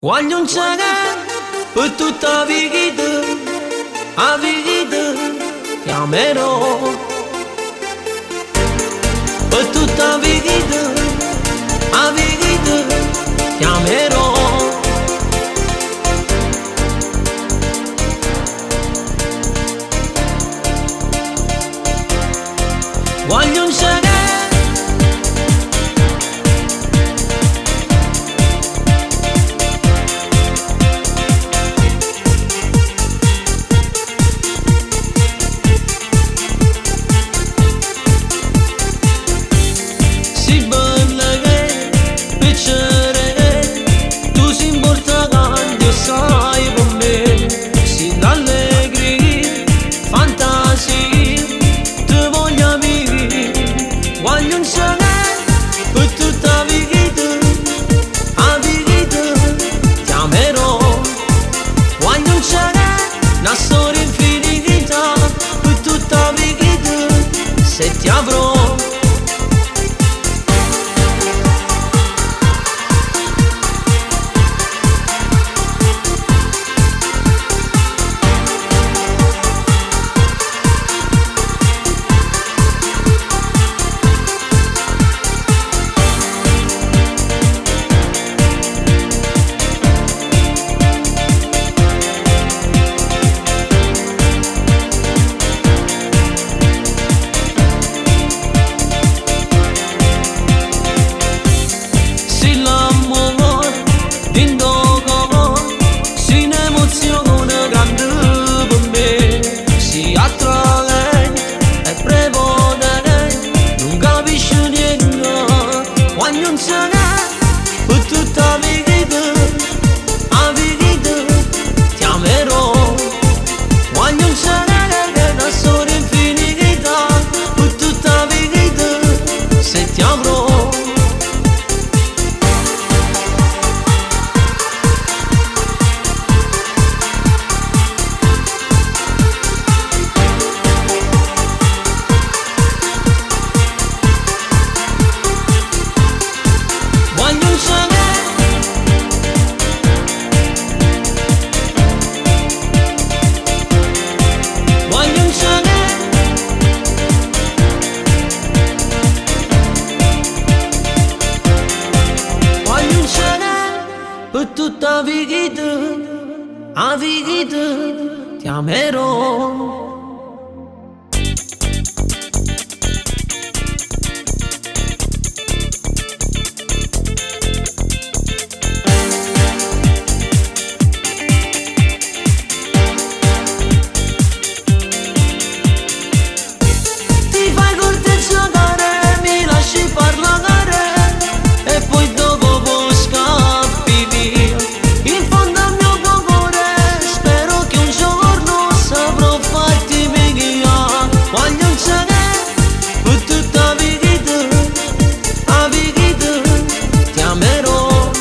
Voglio un ciaga per tutta la vita ti amerò. Per tutta la vita ti amerò. Voglio un ciaga se ti avrò. Per tutta la vita ti amerò. Voglio un ciaga che da solo infinita. Per tutta la vita se ti avrò. Per tutta la vita ti amerò. Ti fai corteggiare, mi lasci parlare e poi dopo poi scappi via. In fondo al mio cuore spero che un giorno saprò farti venire. Voglio un ciaga per tutta la vita ti amerò.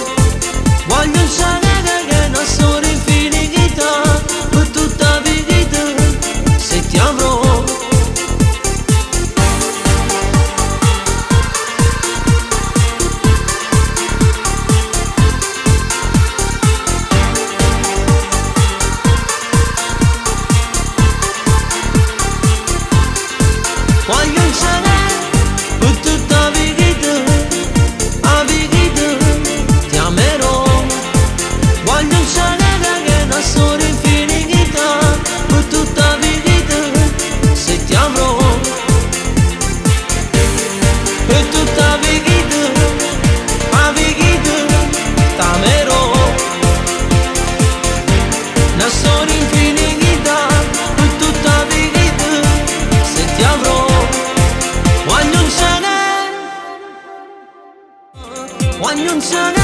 Voglio un ciaga che non sono infinita. Per tutta la vita se ti avrò. Voglio un ciaga per tutta la vita ti amerò. Voglio un ciaga che non sono infinita. Per tutta la vita se ti avrò. Per tutta la vita t'amerò. Non sono infinita. Per tutta la vita se ti avrò. Voglio un ciaga